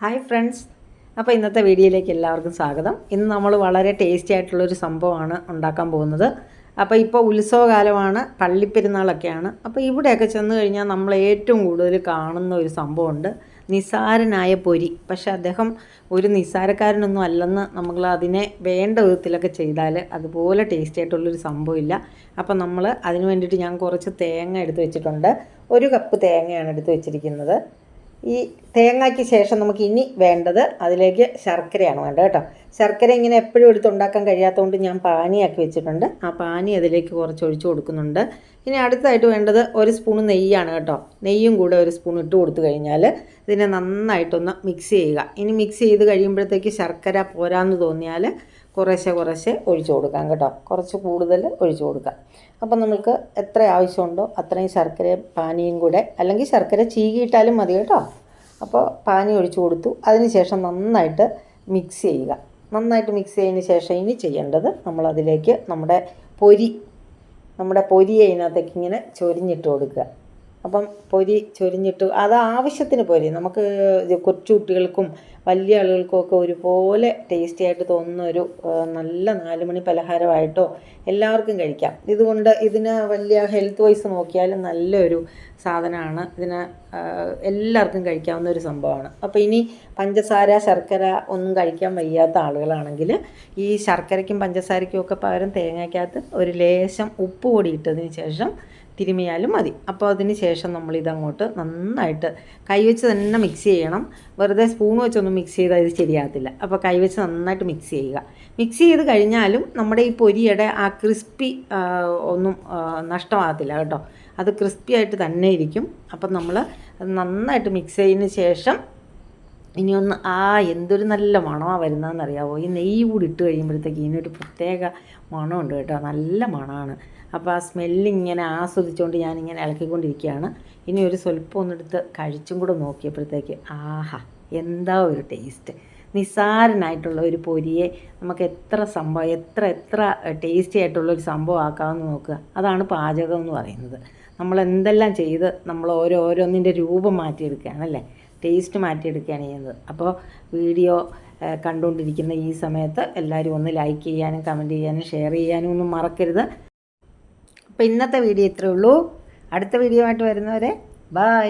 Hi friends, അപ്പോൾ ഇന്നത്തെ വീഡിയോയിലേക്ക് എല്ലാവർക്കും സ്വാഗതം. ഇന്ന് നമ്മൾ വളരെ ടേസ്റ്റി ആയിട്ടുള്ളൊരു സംഭവമാണ് ഉണ്ടാക്കാൻ പോകുന്നത്. അപ്പോൾ ഇപ്പോൾ ഉത്സവകാലമാണ്, പള്ളിപ്പെരുന്നാളൊക്കെയാണ്. അപ്പോൾ ഇവിടെയൊക്കെ ചെന്ന് കഴിഞ്ഞാൽ നമ്മൾ ഏറ്റവും കൂടുതൽ കാണുന്ന ഒരു സംഭവമുണ്ട്, നിസ്സാരനായ പൊരി. പക്ഷേ അദ്ദേഹം ഒരു നിസ്സാരക്കാരനൊന്നും അല്ലെന്ന് നമ്മൾ അതിനെ വേണ്ട വിധത്തിലൊക്കെ ചെയ്താൽ അതുപോലെ ടേസ്റ്റി ആയിട്ടുള്ളൊരു സംഭവമില്ല. അപ്പോൾ നമ്മൾ അതിന് വേണ്ടിയിട്ട് ഞാൻ കുറച്ച് തേങ്ങ എടുത്ത് വെച്ചിട്ടുണ്ട്. 1 കപ്പ് തേങ്ങയാണ് എടുത്ത് വെച്ചിരിക്കുന്നത്. ഈ തേങ്ങയ്ക്ക് ശേഷം നമുക്ക് ഇനി വേണ്ടത് അതിലേക്ക് ശർക്കരയാണ് വേണ്ടത് കേട്ടോ. ശർക്കര ഇങ്ങനെ എപ്പോഴും എടുത്തുണ്ടാക്കാൻ കഴിയാത്തതുകൊണ്ട് ഞാൻ പാനിയാക്കി വെച്ചിട്ടുണ്ട്. ആ പാനി അതിലേക്ക് കുറച്ച് ഒഴിച്ച് കൊടുക്കുന്നുണ്ട്. ഇനി അടുത്തായിട്ട് വേണ്ടത് 1 സ്പൂൺ നെയ്യാണ് കേട്ടോ. നെയ്യും കൂടെ 1 സ്പൂൺ ഇട്ട് കൊടുത്തു കഴിഞ്ഞാൽ ഇതിനെ നന്നായിട്ടൊന്ന് മിക്സ് ചെയ്യുക. ഇനി മിക്സ് ചെയ്ത് കഴിയുമ്പോഴത്തേക്ക് ശർക്കര പോരാന്ന് തോന്നിയാൽ കുറേശ്ശെ ഒഴിച്ചു കൊടുക്കാം കേട്ടോ. കുറച്ച് കൂടുതൽ ഒഴിച്ചു കൊടുക്കാം. അപ്പം നമുക്ക് എത്ര ആവശ്യമുണ്ടോ അത്രയും ശർക്കരയും പാനിയും കൂടെ, അല്ലെങ്കിൽ ശർക്കര ചീകിയിട്ടാലും മതി കേട്ടോ. അപ്പോൾ പാനി ഒഴിച്ചു കൊടുത്തു. അതിന് ശേഷം നന്നായിട്ട് മിക്സ് ചെയ്യുക. നന്നായിട്ട് മിക്സ് ചെയ്തതിന് ശേഷം ഇനി ചെയ്യേണ്ടത് നമ്മളതിലേക്ക് നമ്മുടെ പൊരി അതിനകത്തേക്ക് ഇങ്ങനെ ചൊരിഞ്ഞിട്ട് കൊടുക്കുക. അപ്പം പൊരി ചൊരിഞ്ഞിട്ട് അത് ആവശ്യത്തിന് പൊരി, നമുക്ക് കൊച്ചു കുട്ടികൾക്കും വലിയ ആളുകൾക്കും ഒക്കെ ഒരുപോലെ ടേസ്റ്റി ആയിട്ട് തോന്നുന്ന ഒരു നല്ല 4 മണി പലഹാരമായിട്ടോ എല്ലാവർക്കും കഴിക്കാം. ഇതിന് വലിയ ഹെൽത്ത് വൈസ് നോക്കിയാലും നല്ലൊരു സാധനമാണ്. എല്ലാവർക്കും കഴിക്കാവുന്ന ഒരു സംഭവമാണ്. അപ്പോൾ ഇനി പഞ്ചസാര, ശർക്കര ഒന്നും കഴിക്കാൻ വയ്യാത്ത ആളുകളാണെങ്കിൽ ഈ ശർക്കരയ്ക്കും പഞ്ചസാരയ്ക്കും ഒക്കെ പകരം തേങ്ങയ്ക്കകത്ത് ഒരു ലേശം ഉപ്പ് പൊടി ഇട്ടതിന് ശേഷം തിരുമിയാലും മതി. അപ്പോൾ അതിന് ശേഷം നമ്മളിതങ്ങോട്ട് നന്നായിട്ട് കൈവച്ച് തന്നെ മിക്സ് ചെയ്യണം. വെറുതെ സ്പൂൺ വെച്ചൊന്നും മിക്സ് ചെയ്താൽ ഇത് ശരിയാകത്തില്ല. അപ്പോൾ കൈവച്ച് നന്നായിട്ട് മിക്സ് ചെയ്യുക. മിക്സ് ചെയ്ത് കഴിഞ്ഞാലും നമ്മുടെ ഈ പൊരിയുടെ ആ ക്രിസ്പി ഒന്നും നഷ്ടമാകത്തില്ല കേട്ടോ. അത് ക്രിസ്പി ആയിട്ട് തന്നെ ഇരിക്കും. അപ്പം നമ്മൾ നന്നായിട്ട് മിക്സ് ചെയ്തതിന് ശേഷം ഇനിയൊന്ന് എന്തൊരു നല്ല മണമാണ് വരുന്നതെന്നറിയാമോ. ഈ നെയ്യ് കൂടി ഇട്ട് കഴിയുമ്പോഴത്തേക്ക് ഇതിനൊരു പ്രത്യേക മണമുണ്ട് കേട്ടോ. നല്ല മണമാണ്. അപ്പോൾ ആ സ്മെല്ലിങ്ങനെ ആസ്വദിച്ചുകൊണ്ട് ഞാനിങ്ങനെ ഇളക്കിക്കൊണ്ടിരിക്കുകയാണ്. ഇനി ഒരു സ്വല്പം ഒന്നെടുത്ത് കഴിച്ചും കൂടെ നോക്കിയപ്പോഴത്തേക്ക് എന്താ ഒരു ടേസ്റ്റ്. നിസ്സാരനായിട്ടുള്ള ഒരു പൊരിയെ നമുക്ക് എത്ര ടേസ്റ്റി ആയിട്ടുള്ളൊരു സംഭവം ആക്കാമെന്ന് നോക്കുക. അതാണ് പാചകം എന്ന് പറയുന്നത്. നമ്മൾ എന്തെല്ലാം ചെയ്ത് നമ്മൾ ഓരോന്നിൻ്റെ രൂപം മാറ്റിയെടുക്കുകയാണല്ലേ, ടേസ്റ്റ് മാറ്റിയെടുക്കുകയാണ് ചെയ്യുന്നത്. അപ്പോൾ വീഡിയോ കണ്ടുകൊണ്ടിരിക്കുന്ന ഈ സമയത്ത് എല്ലാവരും ഒന്ന് ലൈക്ക് ചെയ്യാനും കമൻറ്റ് ചെയ്യാനും ഷെയർ ചെയ്യാനും ഒന്നും മറക്കരുത്. അപ്പോൾ ഇന്നത്തെ വീഡിയോ ഇത്രയേ ഉള്ളൂ. അടുത്ത വീഡിയോ ആയിട്ട് വരുന്നവരെ ബൈ.